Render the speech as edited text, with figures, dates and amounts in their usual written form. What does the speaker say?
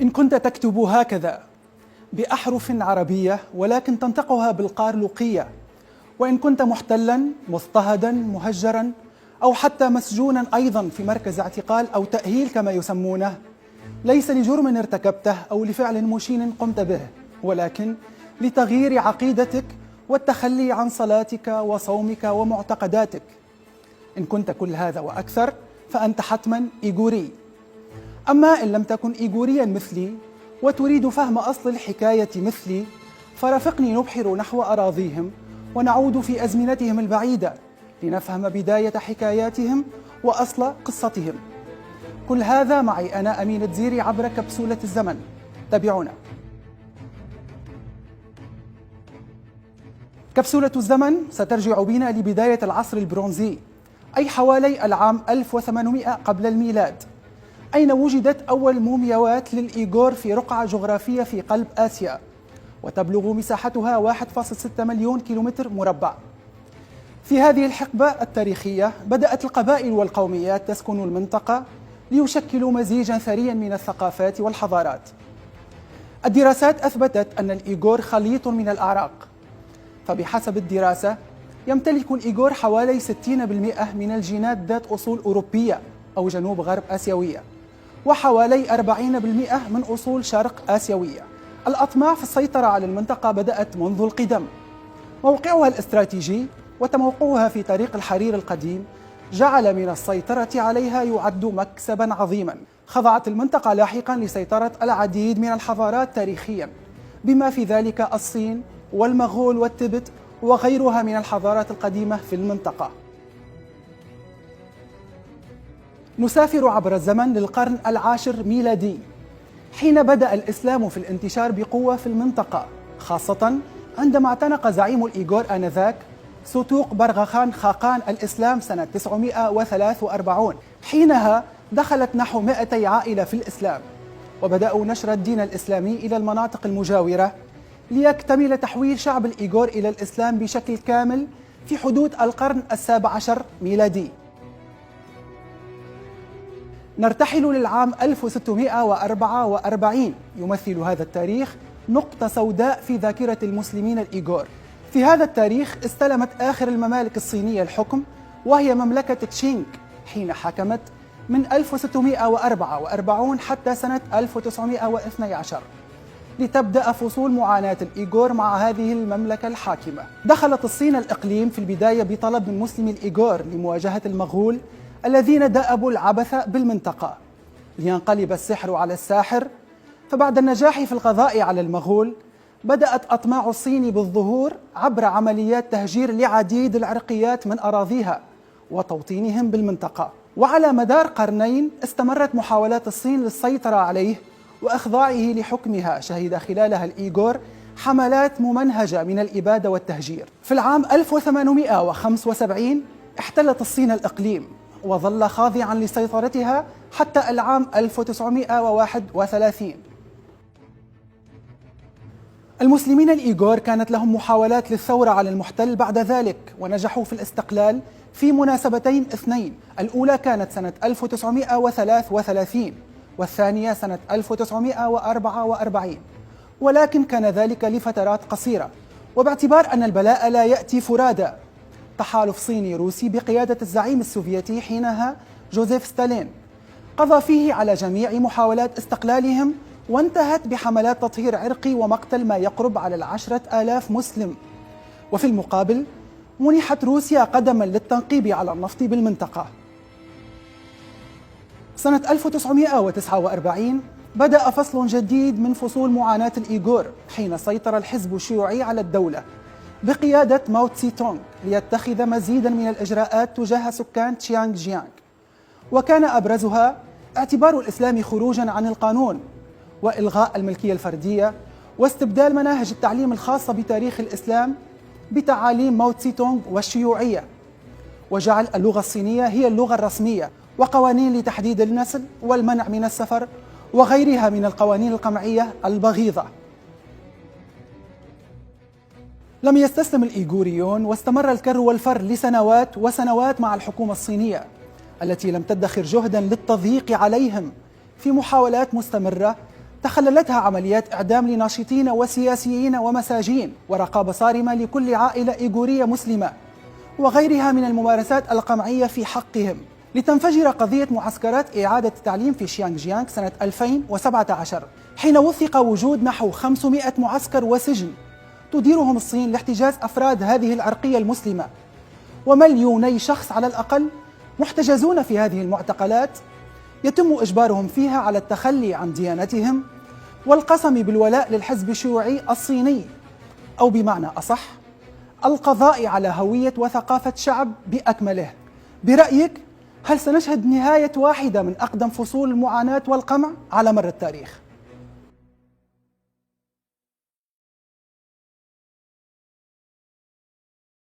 إن كنت تكتب هكذا بأحرف عربية ولكن تنطقها بالقارلوقية، وإن كنت محتلا مضطهدا مهجرا أو حتى مسجونا أيضا في مركز اعتقال أو تأهيل كما يسمونه، ليس لجرم ارتكبته أو لفعل مشين قمت به، ولكن لتغيير عقيدتك والتخلي عن صلاتك وصومك ومعتقداتك. إن كنت كل هذا وأكثر فأنت حتما إيغوري. أما إن لم تكن إيغوريا مثلي وتريد فهم أصل الحكاية مثلي، فرافقني نبحر نحو أراضيهم ونعود في أزمنتهم البعيدة لنفهم بداية حكاياتهم وأصل قصتهم. كل هذا معي أنا أمين الدزيري عبر كبسولة الزمن. تابعونا. كبسولة الزمن سترجع بنا لبداية العصر البرونزي، أي حوالي العام 1800 قبل الميلاد، أين وجدت أول مومياوات للإيغور في رقعة جغرافية في قلب آسيا، وتبلغ مساحتها 1.6 مليون كيلومتر مربع. في هذه الحقبة التاريخية بدأت القبائل والقوميات تسكن المنطقة ليشكلوا مزيجا ثريا من الثقافات والحضارات. الدراسات أثبتت أن الإيغور خليط من الأعراق، فبحسب الدراسة يمتلك الإيغور حوالي 60% من الجينات ذات أصول أوروبية أو جنوب غرب آسيوية، وحوالي 40% من أصول شرق آسيوية. الأطماع في السيطرة على المنطقة بدأت منذ القدم. موقعها الاستراتيجي وتموقعها في طريق الحرير القديم جعل من السيطرة عليها يعد مكسبا عظيما. خضعت المنطقة لاحقا لسيطرة العديد من الحضارات تاريخيا، بما في ذلك الصين والمغول والتبت وغيرها من الحضارات القديمة في المنطقة. نسافر عبر الزمن للقرن العاشر ميلادي، حين بدأ الإسلام في الانتشار بقوة في المنطقة، خاصة عندما اعتنق زعيم الإيغور آنذاك سوتوق برغخان خاقان الإسلام سنة 943. حينها دخلت نحو 200 عائلة في الإسلام، وبدأوا نشر الدين الإسلامي إلى المناطق المجاورة ليكتمل تحويل شعب الإيغور إلى الإسلام بشكل كامل في حدود القرن السابع عشر ميلادي. نرتحل للعام 1644. يمثل هذا التاريخ نقطة سوداء في ذاكرة المسلمين الإيغور. في هذا التاريخ استلمت آخر الممالك الصينية الحكم، وهي مملكة تشينغ، حين حكمت من 1644 حتى سنة 1912، لتبدأ فصول معاناة الإيغور مع هذه المملكة الحاكمة. دخلت الصين الإقليم في البداية بطلب من مسلمي الإيغور لمواجهة المغول الذين دأبوا العبث بالمنطقة، لينقلب السحر على الساحر. فبعد النجاح في القضاء على المغول بدأت أطماع الصين بالظهور عبر عمليات تهجير لعديد العرقيات من أراضيها وتوطينهم بالمنطقة. وعلى مدار قرنين استمرت محاولات الصين للسيطرة عليه وإخضاعه لحكمها، شهد خلالها الإيغور حملات ممنهجة من الإبادة والتهجير. في العام 1875 احتلت الصين الإقليم، وظل خاضعا لسيطرتها حتى العام 1931. المسلمين الإيغور كانت لهم محاولات للثورة على المحتل بعد ذلك، ونجحوا في الاستقلال في مناسبتين اثنين. الأولى كانت سنة 1933 والثانية سنة 1944، ولكن كان ذلك لفترات قصيرة. وباعتبار أن البلاء لا يأتي فرادى، تحالف صيني روسي بقيادة الزعيم السوفيتي حينها جوزيف ستالين قضى فيه على جميع محاولات استقلالهم، وانتهت بحملات تطهير عرقي ومقتل ما يقرب على 10,000 مسلم. وفي المقابل منحت روسيا قدما للتنقيب على النفط بالمنطقة. سنة 1949 بدأ فصل جديد من فصول معاناة الإيغور، حين سيطر الحزب الشيوعي على الدولة بقيادة ماو تسي تونغ ليتخذ مزيدا من الإجراءات تجاه سكان تشيانغ جيانغ، وكان أبرزها اعتبار الإسلام خروجا عن القانون، وإلغاء الملكية الفردية، واستبدال مناهج التعليم الخاصة بتاريخ الإسلام بتعاليم ماو تسي تونغ والشيوعية، وجعل اللغة الصينية هي اللغة الرسمية، وقوانين لتحديد النسل والمنع من السفر وغيرها من القوانين القمعية البغيضة. لم يستسلم الإيغوريون، واستمر الكر والفر لسنوات وسنوات مع الحكومة الصينية التي لم تدخر جهدا للتضييق عليهم في محاولات مستمرة تخللتها عمليات إعدام لناشطين وسياسيين ومساجين، ورقابة صارمة لكل عائلة إيغورية مسلمة، وغيرها من الممارسات القمعية في حقهم، لتنفجر قضية معسكرات إعادة التعليم في شيانغ جيانغ سنة 2017، حين وثق وجود نحو 500 معسكر وسجن تديرهم الصين لاحتجاز أفراد هذه العرقية المسلمة، ومليوني شخص على الأقل محتجزون في هذه المعتقلات يتم إجبارهم فيها على التخلي عن ديانتهم والقسم بالولاء للحزب الشيوعي الصيني، أو بمعنى أصح القضاء على هوية وثقافة شعب بأكمله. برأيك، هل سنشهد نهاية واحدة من أقدم فصول المعاناة والقمع على مر التاريخ؟